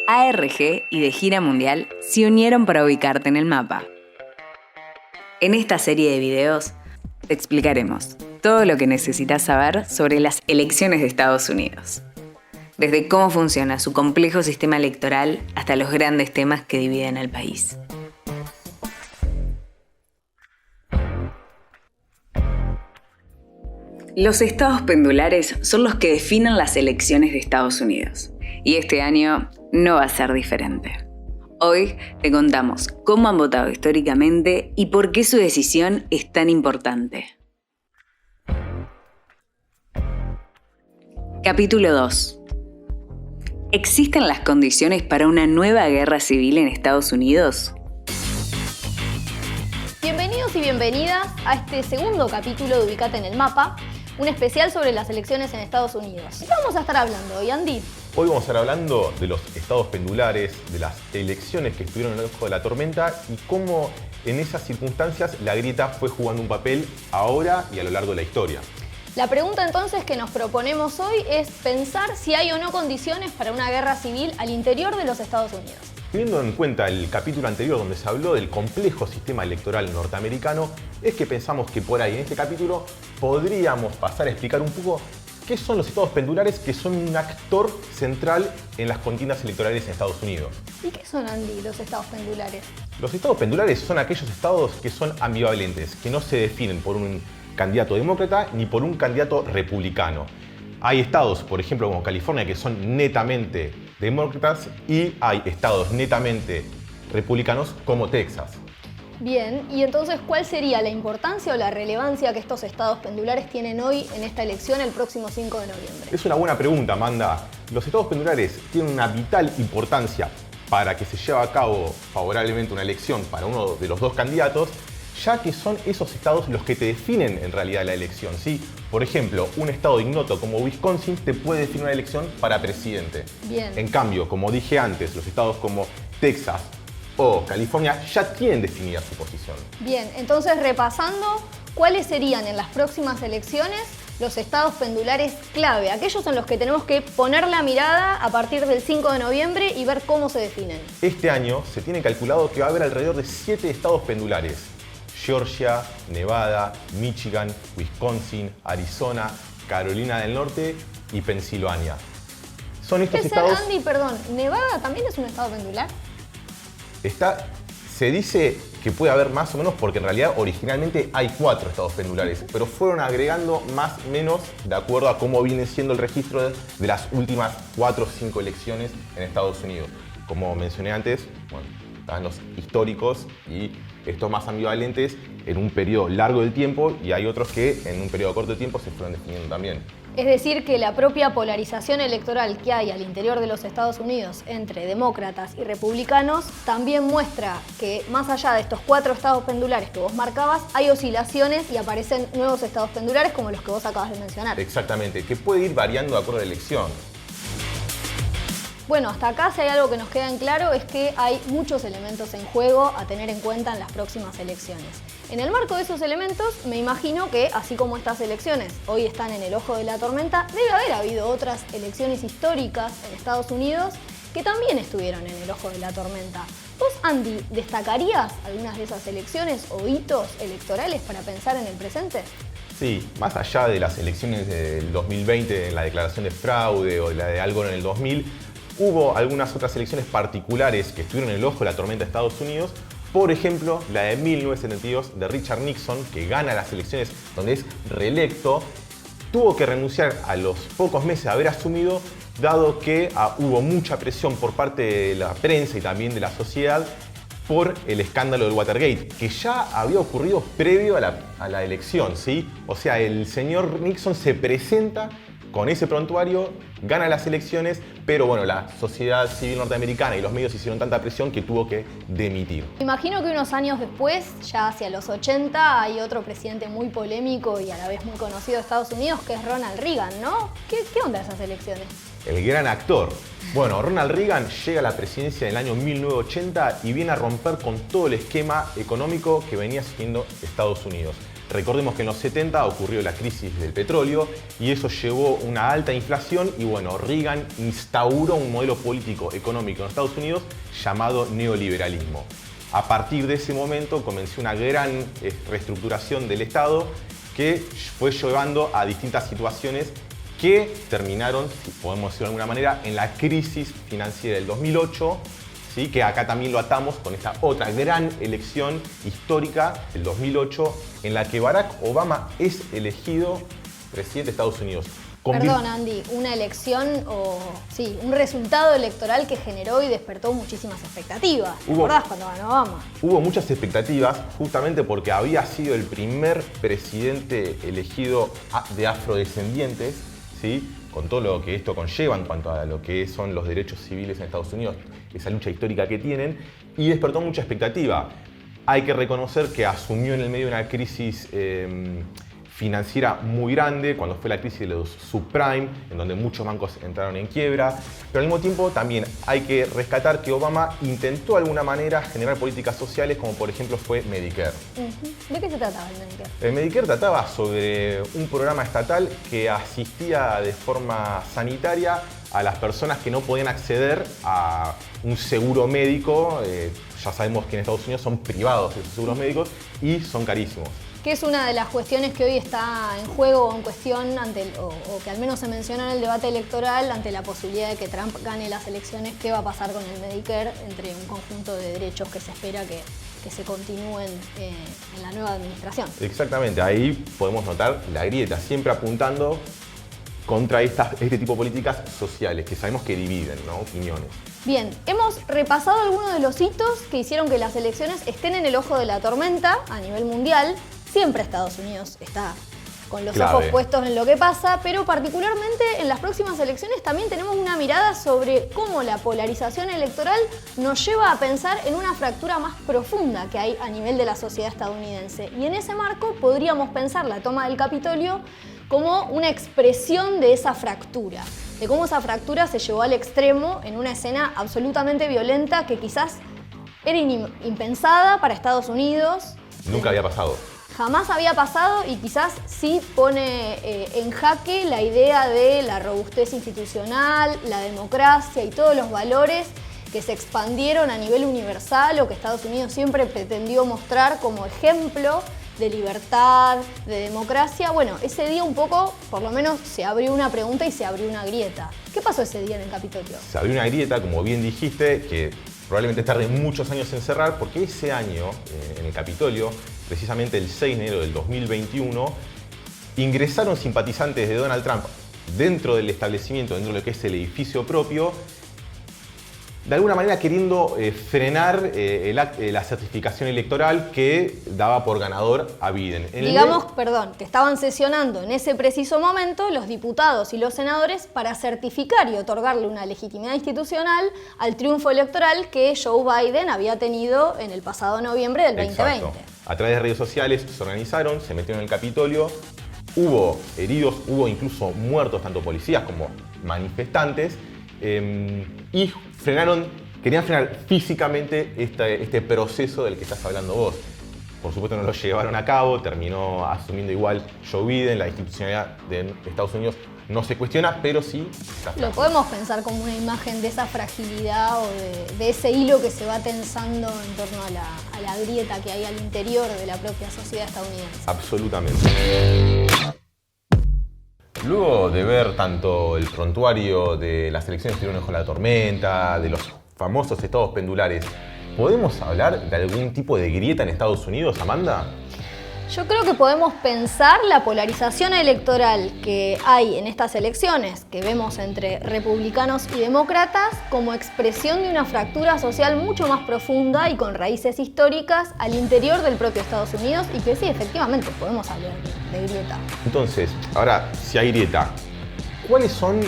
ARG y de gira mundial se unieron para ubicarte en el mapa. En esta serie de videos te explicaremos todo lo que necesitas saber sobre las elecciones de Estados Unidos. Desde cómo funciona su complejo sistema electoral hasta los grandes temas que dividen al país. Los estados pendulares son los que definen las elecciones de Estados Unidos. Y este año no va a ser diferente. Hoy te contamos cómo han votado históricamente y por qué su decisión es tan importante. Capítulo 2. ¿Existen las condiciones para una nueva guerra civil en Estados Unidos? Bienvenidos y bienvenidas a este segundo capítulo de Ubicate en el Mapa, un especial sobre las elecciones en Estados Unidos. ¿Qué vamos a estar hablando hoy, Andy? Hoy vamos a estar hablando de los estados pendulares, de las elecciones que estuvieron en el ojo de la tormenta y cómo en esas circunstancias la grieta fue jugando un papel ahora y a lo largo de la historia. La pregunta entonces que nos proponemos hoy es pensar si hay o no condiciones para una guerra civil al interior de los Estados Unidos. Teniendo en cuenta el capítulo anterior donde se habló del complejo sistema electoral norteamericano, es que pensamos que por ahí en este capítulo podríamos pasar a explicar un poco qué son los estados pendulares, que son un actor central en las contiendas electorales en Estados Unidos. ¿Y qué son, Andy, los estados pendulares? Los estados pendulares son aquellos estados que son ambivalentes, que no se definen por un candidato demócrata ni por un candidato republicano. Hay estados, por ejemplo, como California, que son netamente demócratas y hay estados netamente republicanos como Texas. Bien, y entonces, ¿cuál sería la importancia o la relevancia que estos estados pendulares tienen hoy en esta elección el próximo 5 de noviembre? Es una buena pregunta, Amanda. Los estados pendulares tienen una vital importancia para que se lleve a cabo favorablemente una elección para uno de los dos candidatos, ya que son esos estados los que te definen en realidad la elección, ¿sí? Por ejemplo, un estado ignoto como Wisconsin te puede definir una elección para presidente. Bien. En cambio, como dije antes, los estados como Texas o California ya tienen definida su posición. Bien, entonces repasando, ¿cuáles serían en las próximas elecciones los estados pendulares clave? Aquellos en los que tenemos que poner la mirada a partir del 5 de noviembre y ver cómo se definen. Este año se tiene calculado que va a haber alrededor de 7 estados pendulares. Georgia, Nevada, Michigan, Wisconsin, Arizona, Carolina del Norte y Pensilvania. Son estos estados... Andy, perdón, ¿Nevada también es un estado pendular? Se dice que puede haber más o menos porque en realidad originalmente hay 4 estados pendulares, pero fueron agregando más o menos de acuerdo a cómo viene siendo el registro de las últimas 4 o 5 elecciones en Estados Unidos. Como mencioné antes, bueno, están los históricos y estos más ambivalentes en un periodo largo del tiempo y hay otros que en un periodo corto de tiempo se fueron definiendo también. Es decir, que la propia polarización electoral que hay al interior de los Estados Unidos entre demócratas y republicanos también muestra que más allá de estos 4 estados pendulares que vos marcabas, hay oscilaciones y aparecen nuevos estados pendulares como los que vos acabas de mencionar. Exactamente, que puede ir variando de acuerdo a la elección. Bueno, hasta acá si hay algo que nos queda en claro es que hay muchos elementos en juego a tener en cuenta en las próximas elecciones. En el marco de esos elementos, me imagino que, así como estas elecciones hoy están en el ojo de la tormenta, debe haber habido otras elecciones históricas en Estados Unidos que también estuvieron en el ojo de la tormenta. ¿Vos, Andy, destacarías algunas de esas elecciones o hitos electorales para pensar en el presente? Sí, más allá de las elecciones del 2020, en la declaración de fraude o la de Al Gore en el 2000, hubo algunas otras elecciones particulares que estuvieron en el ojo de la tormenta de Estados Unidos. Por ejemplo, la de 1972 de Richard Nixon, que gana las elecciones donde es reelecto, tuvo que renunciar a los pocos meses de haber asumido, dado que hubo mucha presión por parte de la prensa y también de la sociedad por el escándalo del Watergate, que ya había ocurrido previo a la elección, ¿sí? O sea, el señor Nixon se presenta con ese prontuario, gana las elecciones, pero bueno, la sociedad civil norteamericana y los medios hicieron tanta presión que tuvo que dimitir. Imagino que unos años después, ya hacia los 80, hay otro presidente muy polémico y a la vez muy conocido de Estados Unidos, que es Ronald Reagan, ¿no? ¿Qué onda esas elecciones? El gran actor. Bueno, Ronald Reagan llega a la presidencia en el año 1980 y viene a romper con todo el esquema económico que venía siguiendo Estados Unidos. Recordemos que en los 70 ocurrió la crisis del petróleo y eso llevó una alta inflación y bueno, Reagan instauró un modelo político económico en Estados Unidos llamado neoliberalismo. A partir de ese momento comenzó una gran reestructuración del Estado que fue llevando a distintas situaciones que terminaron, si podemos decirlo de alguna manera, en la crisis financiera del 2008, ¿sí? Que acá también lo atamos con esta otra gran elección histórica del 2008 en la que Barack Obama es elegido presidente de Estados Unidos. Perdón, Andy, una elección un resultado electoral que generó y despertó muchísimas expectativas. ¿Te acordás cuando ganó Obama? Hubo muchas expectativas justamente porque había sido el primer presidente elegido de afrodescendientes, ¿sí? Con todo lo que esto conlleva en cuanto a lo que son los derechos civiles en Estados Unidos, esa lucha histórica que tienen, y despertó mucha expectativa. Hay que reconocer que asumió en el medio de una crisis financiera muy grande, cuando fue la crisis de los subprime, en donde muchos bancos entraron en quiebra, pero al mismo tiempo también hay que rescatar que Obama intentó de alguna manera generar políticas sociales, como por ejemplo fue Medicare. ¿De qué se trataba el Medicare? El Medicare trataba sobre un programa estatal que asistía de forma sanitaria a las personas que no podían acceder a un seguro médico. Ya sabemos que en Estados Unidos son privados esos seguros médicos y son carísimos. Que es una de las cuestiones que hoy está en juego o en cuestión o que al menos se mencionó en el debate electoral ante la posibilidad de que Trump gane las elecciones. ¿Qué va a pasar con el Medicare entre un conjunto de derechos que se espera que se continúen en la nueva administración? Exactamente, ahí podemos notar la grieta, siempre apuntando contra este tipo de políticas sociales que sabemos que dividen, ¿no? Opiniones. Bien, hemos repasado algunos de los hitos que hicieron que las elecciones estén en el ojo de la tormenta a nivel mundial. Siempre Estados Unidos está con los ojos puestos en lo que pasa, pero particularmente en las próximas elecciones también tenemos una mirada sobre cómo la polarización electoral nos lleva a pensar en una fractura más profunda que hay a nivel de la sociedad estadounidense. Y en ese marco podríamos pensar la toma del Capitolio como una expresión de esa fractura, de cómo esa fractura se llevó al extremo en una escena absolutamente violenta que quizás era impensada para Estados Unidos. Nunca había pasado. Jamás había pasado y quizás sí pone en jaque la idea de la robustez institucional, la democracia y todos los valores que se expandieron a nivel universal o que Estados Unidos siempre pretendió mostrar como ejemplo de libertad, de democracia. Bueno, ese día un poco, por lo menos, se abrió una pregunta y se abrió una grieta. ¿Qué pasó ese día en el Capitolio? Se abrió una grieta, como bien dijiste, que probablemente tarde muchos años en cerrar, porque ese año, en el Capitolio, precisamente el 6 de enero del 2021, ingresaron simpatizantes de Donald Trump dentro del establecimiento, dentro de lo que es el edificio propio, de alguna manera queriendo frenar la certificación electoral que daba por ganador a Biden. Que estaban sesionando en ese preciso momento los diputados y los senadores para certificar y otorgarle una legitimidad institucional al triunfo electoral que Joe Biden había tenido en el pasado noviembre del 2020. Exacto. A través de redes sociales se organizaron, se metieron en el Capitolio, hubo heridos, hubo incluso muertos, tanto policías como manifestantes, y querían frenar físicamente este proceso del que estás hablando vos. Por supuesto no lo llevaron a cabo, terminó asumiendo igual Joe Biden, la institucionalidad de Estados Unidos no se cuestiona, pero sí está. Lo podemos pensar como una imagen de esa fragilidad o de ese hilo que se va tensando en torno a la grieta que hay al interior de la propia sociedad estadounidense. Absolutamente. Luego de ver tanto el prontuario de las elecciones que estuvieron bajo la tormenta, de los famosos estados pendulares, ¿podemos hablar de algún tipo de grieta en Estados Unidos, Amanda? Yo creo que podemos pensar la polarización electoral que hay en estas elecciones, que vemos entre republicanos y demócratas, como expresión de una fractura social mucho más profunda y con raíces históricas al interior del propio Estados Unidos y que sí, efectivamente, podemos hablar de grieta. Entonces, ahora, si hay grieta, ¿cuáles son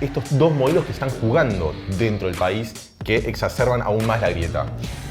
estos dos modelos que están jugando dentro del país que exacerban aún más la grieta?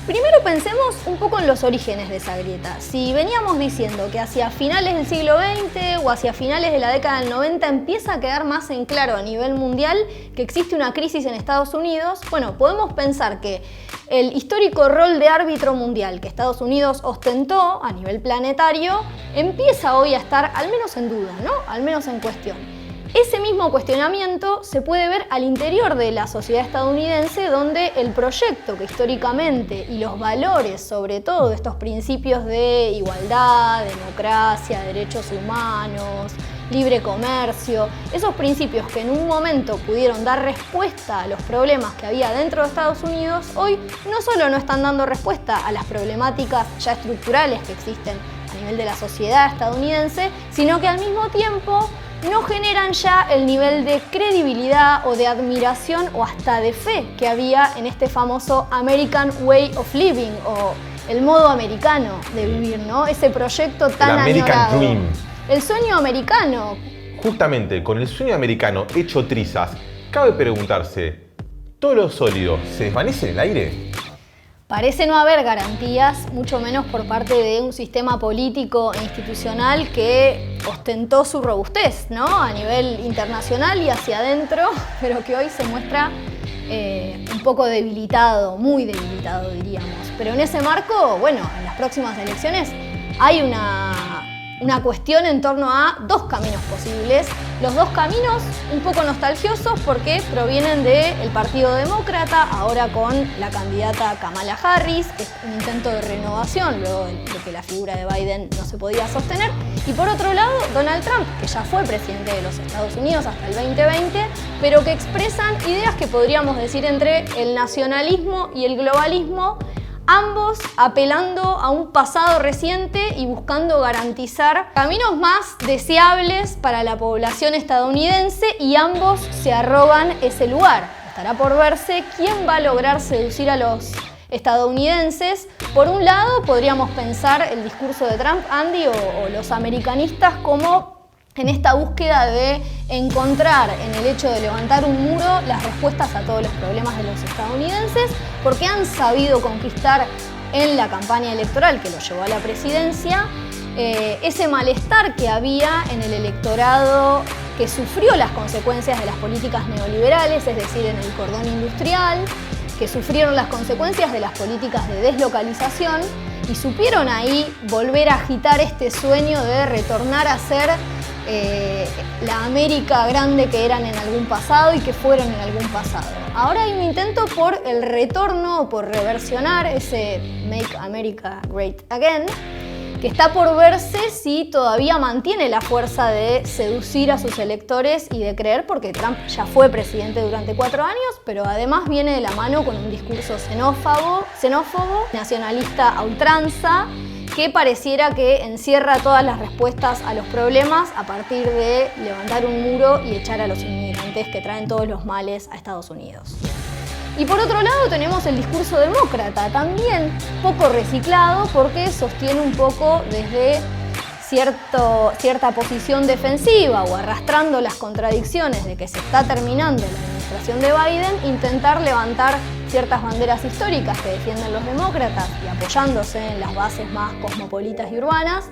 Primero pensemos un poco en los orígenes de esa grieta. Si veníamos diciendo que hacia finales del siglo XX o hacia finales de la década del 90 empieza a quedar más en claro a nivel mundial que existe una crisis en Estados Unidos, bueno, podemos pensar que el histórico rol de árbitro mundial que Estados Unidos ostentó a nivel planetario empieza hoy a estar al menos en duda, ¿no? Al menos en cuestión. Ese mismo cuestionamiento se puede ver al interior de la sociedad estadounidense, donde el proyecto que históricamente y los valores, sobre todo estos principios de igualdad, democracia, derechos humanos, libre comercio, esos principios que en un momento pudieron dar respuesta a los problemas que había dentro de Estados Unidos, hoy no solo no están dando respuesta a las problemáticas ya estructurales que existen a nivel de la sociedad estadounidense, sino que al mismo tiempo no generan ya el nivel de credibilidad o de admiración o hasta de fe que había en este famoso American Way of Living o el modo americano de vivir, ¿no? Ese proyecto tan añorado. American Dream. El sueño americano. Justamente con el sueño americano hecho trizas, cabe preguntarse, ¿todo lo sólido se desvanece en el aire? Parece no haber garantías, mucho menos por parte de un sistema político e institucional que ostentó su robustez, ¿no? A nivel internacional y hacia adentro, pero que hoy se muestra un poco debilitado, muy debilitado diríamos. Pero en ese marco, bueno, en las próximas elecciones hay una cuestión en torno a dos caminos posibles. Los dos caminos un poco nostalgiosos porque provienen del Partido Demócrata, ahora con la candidata Kamala Harris, es un intento de renovación luego de que la figura de Biden no se podía sostener. Y por otro lado, Donald Trump, que ya fue presidente de los Estados Unidos hasta el 2020, pero que expresan ideas que podríamos decir entre el nacionalismo y el globalismo, ambos apelando a un pasado reciente y buscando garantizar caminos más deseables para la población estadounidense, y ambos se arrogan ese lugar. Estará por verse quién va a lograr seducir a los estadounidenses. Por un lado, podríamos pensar el discurso de Trump, Andy, o los americanistas como en esta búsqueda de encontrar en el hecho de levantar un muro las respuestas a todos los problemas de los estadounidenses, porque han sabido conquistar en la campaña electoral que lo llevó a la presidencia ese malestar que había en el electorado que sufrió las consecuencias de las políticas neoliberales, es decir, en el cordón industrial, que sufrieron las consecuencias de las políticas de deslocalización y supieron ahí volver a agitar este sueño de retornar a ser la América grande que eran en algún pasado y que fueron en algún pasado. Ahora hay un intento por el retorno o por reversionar ese Make America Great Again, que está por verse si todavía mantiene la fuerza de seducir a sus electores y de creer, porque Trump ya fue presidente durante 4 años, pero además viene de la mano con un discurso xenófobo, nacionalista a ultranza, que pareciera que encierra todas las respuestas a los problemas a partir de levantar un muro y echar a los inmigrantes que traen todos los males a Estados Unidos. Y por otro lado tenemos el discurso demócrata, también poco reciclado porque sostiene un poco desde cierta posición defensiva o arrastrando las contradicciones de que se está terminando la administración de Biden, intentar levantar ciertas banderas históricas que defienden los demócratas y apoyándose en las bases más cosmopolitas y urbanas,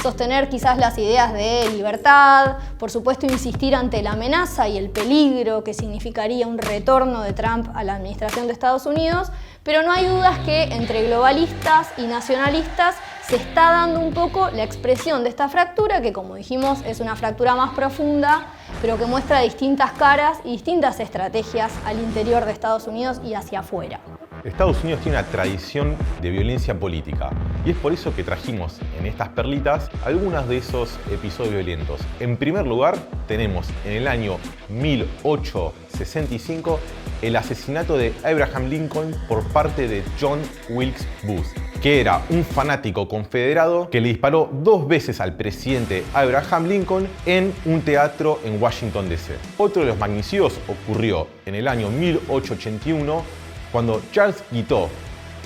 sostener quizás las ideas de libertad, por supuesto insistir ante la amenaza y el peligro que significaría un retorno de Trump a la administración de Estados Unidos, pero no hay dudas que entre globalistas y nacionalistas se está dando un poco la expresión de esta fractura, que como dijimos es una fractura más profunda, pero que muestra distintas caras y distintas estrategias al interior de Estados Unidos y hacia afuera. Estados Unidos tiene una tradición de violencia política y es por eso que trajimos en estas perlitas algunos de esos episodios violentos. En primer lugar, tenemos en el año 1865 el asesinato de Abraham Lincoln por parte de John Wilkes Booth, que era un fanático confederado que le disparó 2 veces al presidente Abraham Lincoln en un teatro en Washington, D.C. Otro de los magnicidios ocurrió en el año 1881 cuando Charles Guiteau,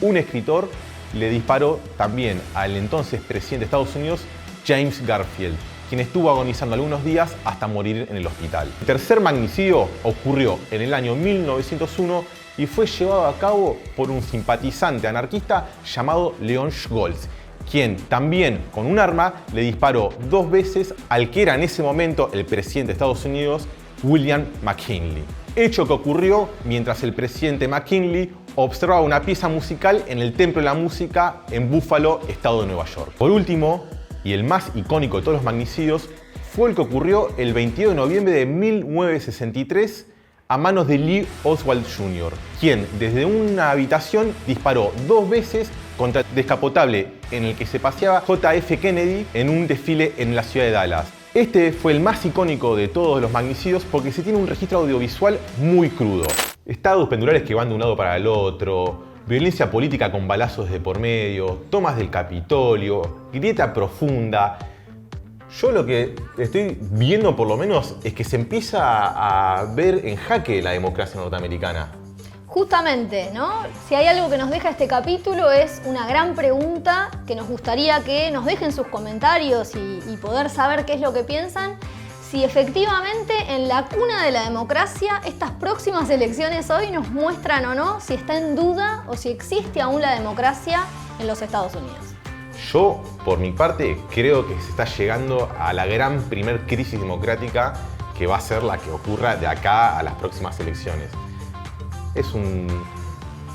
un escritor, le disparó también al entonces presidente de Estados Unidos, James Garfield, quien estuvo agonizando algunos días hasta morir en el hospital. El tercer magnicidio ocurrió en el año 1901 y fue llevado a cabo por un simpatizante anarquista llamado Leon Scholz, quien también con un arma le disparó 2 veces al que era en ese momento el presidente de Estados Unidos, William McKinley. Hecho que ocurrió mientras el presidente McKinley observaba una pieza musical en el Templo de la Música en Buffalo, estado de Nueva York. Por último, y el más icónico de todos los magnicidios, fue el que ocurrió el 22 de noviembre de 1963 a manos de Lee Oswald Jr., quien desde una habitación disparó 2 veces contra el descapotable en el que se paseaba JF Kennedy en un desfile en la ciudad de Dallas. Este fue el más icónico de todos los magnicidios porque se tiene un registro audiovisual muy crudo. Estados pendulares que van de un lado para el otro, violencia política con balazos de por medio, tomas del Capitolio, grieta profunda. Yo lo que estoy viendo por lo menos es que se empieza a ver en jaque la democracia norteamericana. Justamente, ¿no? Si hay algo que nos deja este capítulo es una gran pregunta que nos gustaría que nos dejen sus comentarios y poder saber qué es lo que piensan. Si efectivamente en la cuna de la democracia estas próximas elecciones hoy nos muestran o no si está en duda o si existe aún la democracia en los Estados Unidos. Yo, por mi parte, creo que se está llegando a la gran primer crisis democrática que va a ser la que ocurra de acá a las próximas elecciones. Es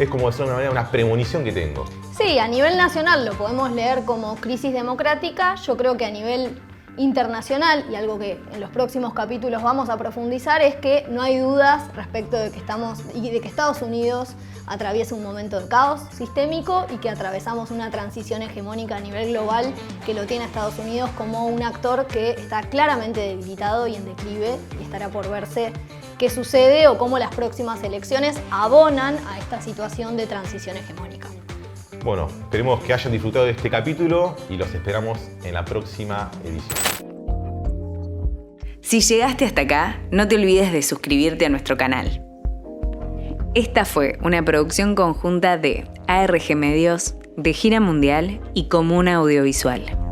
como decirlo de una manera, una premonición que tengo. Sí, a nivel nacional lo podemos leer como crisis democrática. Yo creo que a nivel internacional, y algo que en los próximos capítulos vamos a profundizar, es que no hay dudas respecto de que Estados Unidos atraviesa un momento de caos sistémico y que atravesamos una transición hegemónica a nivel global que lo tiene a Estados Unidos como un actor que está claramente debilitado y en declive, y estará por verse qué sucede o cómo las próximas elecciones abonan a esta situación de transición hegemónica. Bueno, esperemos que hayan disfrutado de este capítulo y los esperamos en la próxima edición. Si llegaste hasta acá, no te olvides de suscribirte a nuestro canal. Esta fue una producción conjunta de ARG Medios, de Gira Mundial y Comuna Audiovisual.